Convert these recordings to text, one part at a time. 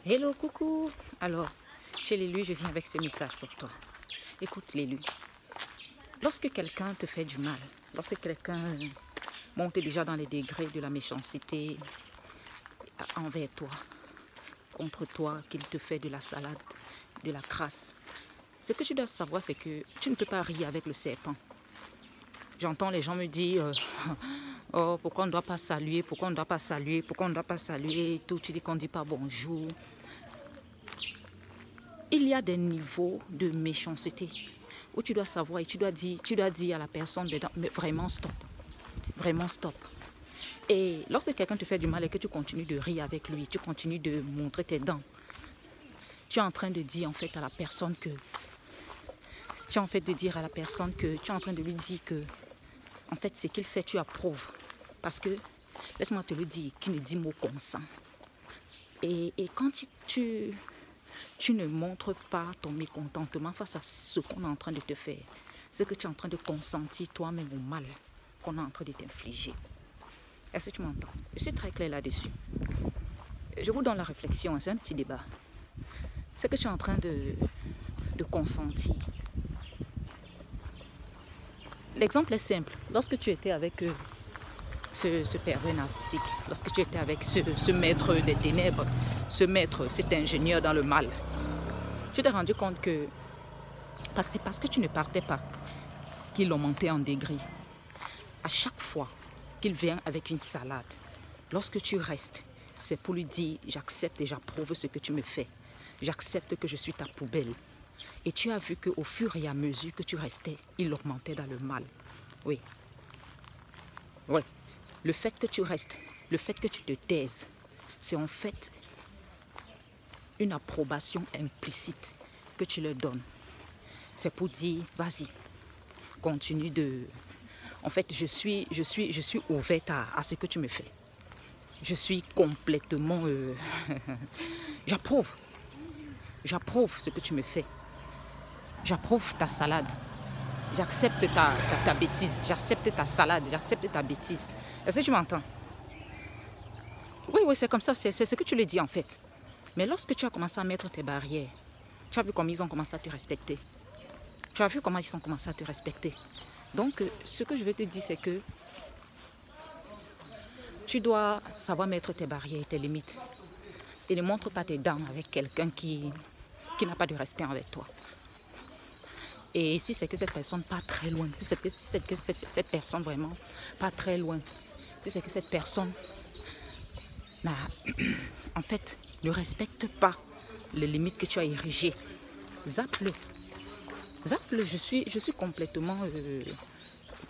Hello, coucou. Alors, chez l'élu, je viens avec ce message pour toi. Écoute l'élu. Lorsque quelqu'un te fait du mal, lorsque quelqu'un monte déjà dans les degrés de la méchanceté envers toi, contre toi, qu'il te fait de la salade, de la crasse, ce que tu dois savoir, c'est que tu ne peux pas rire avec le serpent. J'entends les gens me dire oh, pourquoi on ne doit pas saluer, pourquoi on ne doit pas saluer, pourquoi on ne doit pas saluer et tout. Tu dis qu'on ne dit pas bonjour. Il y a des niveaux de méchanceté où tu dois savoir et tu dois dire à la personne dedans, mais vraiment stop. Vraiment stop. Et lorsque quelqu'un te fait du mal et que tu continues de rire avec lui, tu continues de montrer tes dents, tu es en train de dire en fait à la personne que tu es en train de lui dire que en fait ce qu'il fait tu approuves. Parce que, laisse-moi te le dire, qui ne dit mot consent. Et quand tu ne montres pas ton mécontentement face à ce qu'on est en train de te faire, ce que tu es en train de consentir toi-même au mal qu'on est en train de t'infliger. Est-ce que tu m'entends? Je suis très claire là-dessus. Je vous donne la réflexion, c'est un petit débat. Ce que tu es en train de consentir. L'exemple est simple. Lorsque tu étais avec ce pervers narcissique, lorsque tu étais avec ce maître des ténèbres, cet ingénieur dans le mal, tu t'es rendu compte que c'est parce que tu ne partais pas qu'ils l'ont monté en degré. À chaque fois qu'il vient avec une salade, lorsque tu restes, c'est pour lui dire j'accepte et j'approuve ce que tu me fais. J'accepte que je suis ta poubelle. Et tu as vu qu'au fur et à mesure que tu restais, il augmentait dans le mal. Oui. Oui. Le fait que tu restes, le fait que tu te taises, c'est en fait une approbation implicite que tu leur donnes. C'est pour dire, vas-y, continue de... En fait, je suis ouverte à ce que tu me fais. Je suis complètement... J'approuve. J'approuve ce que tu me fais. J'approuve ta salade. J'accepte ta bêtise. J'accepte ta salade. J'accepte ta bêtise. Est-ce que tu m'entends? Oui, c'est comme ça. C'est ce que tu le dis en fait. Mais lorsque tu as commencé à mettre tes barrières, tu as vu comment ils ont commencé à te respecter. Tu as vu comment ils ont commencé à te respecter. Donc, ce que je veux te dire, c'est que tu dois savoir mettre tes barrières et tes limites. Et ne montre pas tes dents avec quelqu'un qui n'a pas de respect envers toi. Et si c'est que cette personne pas très loin, si c'est que cette personne vraiment pas très loin, si c'est que cette personne en fait ne respecte pas les limites que tu as érigées, zappe-le. Zappe-le, je suis complètement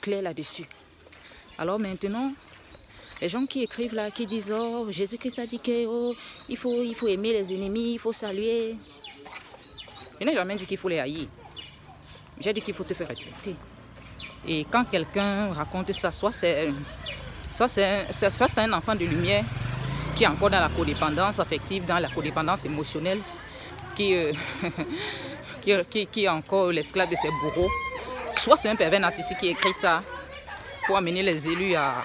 clair là-dessus. Alors maintenant, les gens qui écrivent là, qui disent oh Jésus-Christ a dit que oh, il faut aimer les ennemis, il faut saluer. Je n'ai jamais dit qu'il faut les haïr. J'ai dit qu'il faut te faire respecter. Et quand quelqu'un raconte ça, soit c'est un enfant de lumière qui est encore dans la codépendance affective, dans la codépendance émotionnelle, qui est encore l'esclave de ses bourreaux. Soit c'est un pervers narcissique qui écrit ça pour amener les élus à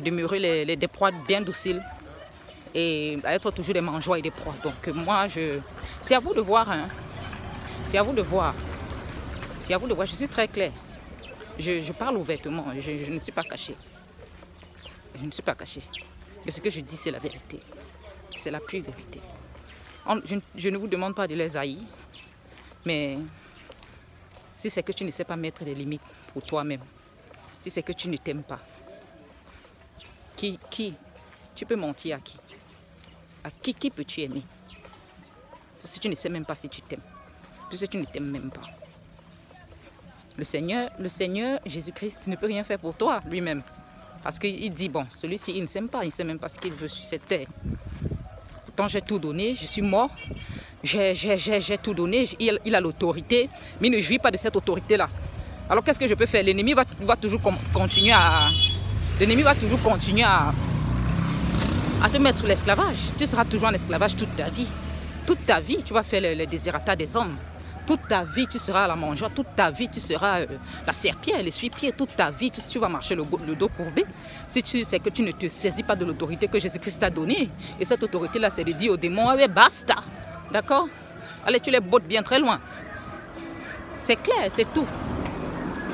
demeurer des proies bien dociles et à être toujours des mangeoires et des proies. Donc moi, c'est à vous de voir. Hein. C'est à vous de voir. C'est à vous de voir. Je suis très claire. Je parle ouvertement. Je ne suis pas cachée. Je ne suis pas cachée. Mais ce que je dis, c'est la vérité. C'est la pure vérité. Je ne vous demande pas de les haïr. Mais si c'est que tu ne sais pas mettre des limites pour toi-même, si c'est que tu ne t'aimes pas, tu peux mentir à qui? À qui peux-tu aimer? Parce que tu ne sais même pas si tu t'aimes. Parce que tu ne t'aimes même pas. Le Seigneur Jésus-Christ ne peut rien faire pour toi lui-même. Parce qu'il dit, bon, celui-ci, il ne s'aime pas, il ne sait même pas ce qu'il veut sur cette terre. Pourtant, j'ai tout donné, je suis mort, j'ai tout donné, il a l'autorité, mais il ne jouit pas de cette autorité-là. Alors qu'est-ce que je peux faire? L'ennemi va toujours continuer à... L'ennemi va toujours continuer à te mettre sous l'esclavage. Tu seras toujours en esclavage toute ta vie. Toute ta vie, tu vas faire les désirata des hommes. Toute ta vie, tu seras la mangeoire. Toute ta vie, tu seras la serpillère, l'essuie-pied. Toute ta vie, tu vas marcher le dos courbé. Si tu sais que tu ne te saisis pas de l'autorité que Jésus-Christ t'a donnée. Et cette autorité-là, c'est de dire aux démons, ah ouais, basta. D'accord? Allez, tu les bottes bien très loin. C'est clair, c'est tout.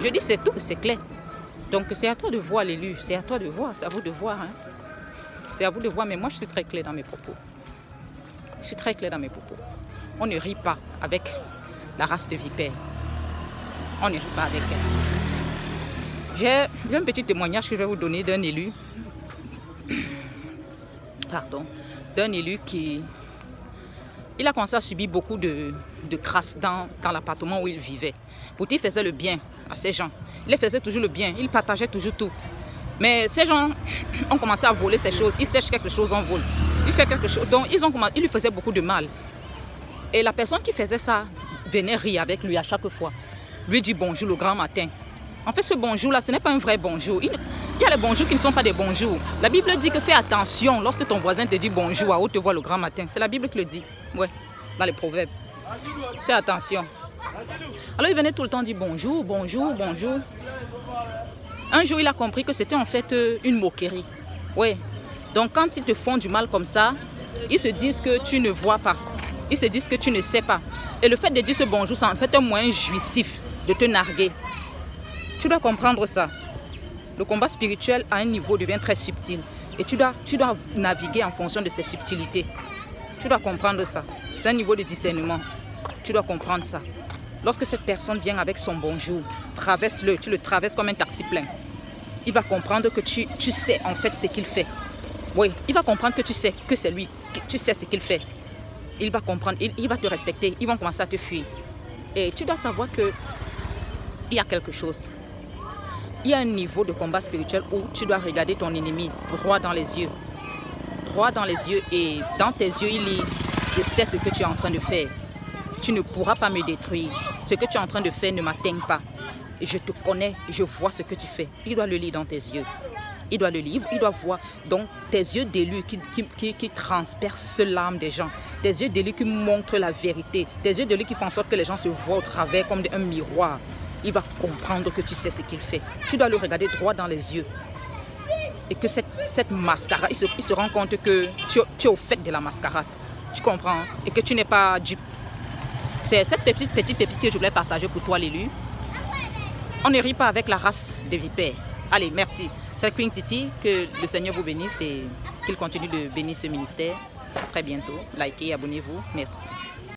Je dis c'est tout, c'est clair. Donc c'est à toi de voir l'élu. C'est à toi de voir, c'est à vous de voir. Hein? C'est à vous de voir, mais moi je suis très clair dans mes propos. Je suis très clair dans mes propos. On ne rit pas avec la race de vipères. On ne rit pas avec elle. J'ai un petit témoignage que je vais vous donner d'un élu. Pardon. D'un élu qui... Il a commencé à subir beaucoup de crasse dans l'appartement où il vivait. Pourtant, il faisait le bien à ces gens. Il faisait toujours le bien. Il partageait toujours tout. Mais ces gens ont commencé à voler ces choses. Ils sèchent quelque chose, on vole. Il fait quelque chose. Donc, il lui faisait beaucoup de mal. Et la personne qui faisait ça venait rire avec lui à chaque fois. Lui dit bonjour le grand matin. En fait, ce bonjour-là, ce n'est pas un vrai bonjour. Il y a les bonjours qui ne sont pas des bonjours. La Bible dit que fais attention lorsque ton voisin te dit bonjour à haute voix le grand matin. C'est la Bible qui le dit. Ouais, dans les proverbes. Fais attention. Alors il venait tout le temps dire bonjour, bonjour, bonjour. Un jour, il a compris que c'était en fait une moquerie. Ouais. Donc quand ils te font du mal comme ça, ils se disent que tu ne vois pas. Ils se disent que tu ne sais pas. Et le fait de dire ce bonjour, c'est en fait un moyen jouissif de te narguer. Tu dois comprendre ça. Le combat spirituel à un niveau devient très subtil. Et tu dois naviguer en fonction de ces subtilités. Tu dois comprendre ça. C'est un niveau de discernement. Tu dois comprendre ça. Lorsque cette personne vient avec son bonjour, traverse-le. Tu le traverses comme un taxi plein. Il va comprendre que tu sais en fait ce qu'il fait. Oui, il va comprendre que tu sais que c'est lui. Que tu sais ce qu'il fait. Il va comprendre. Il va te respecter. Ils vont commencer à te fuir. Et tu dois savoir que il y a quelque chose. Il y a un niveau de combat spirituel où tu dois regarder ton ennemi droit dans les yeux. Droit dans les yeux et dans tes yeux, il dit, je sais ce que tu es en train de faire. Tu ne pourras pas me détruire. Ce que tu es en train de faire ne m'atteint pas. Et je te connais, je vois ce que tu fais. Il doit le lire dans tes yeux. Il doit le lire, il doit voir donc tes yeux d'élu qui transpercent l'âme des gens. Tes yeux d'élu qui montrent la vérité. Tes yeux d'élu qui font en sorte que les gens se voient au travers comme un miroir. Il va comprendre que tu sais ce qu'il fait. Tu dois le regarder droit dans les yeux. Et que cette mascarade, il se rend compte que tu es au fait de la mascarade. Tu comprends? Et que tu n'es pas dupe. C'est cette petite pépite que je voulais partager pour toi, l'élu. On ne rit pas avec la race des vipères. Allez, merci. C'est Queen Titi. Que le Seigneur vous bénisse et qu'il continue de bénir ce ministère. À très bientôt. Likez et abonnez-vous. Merci.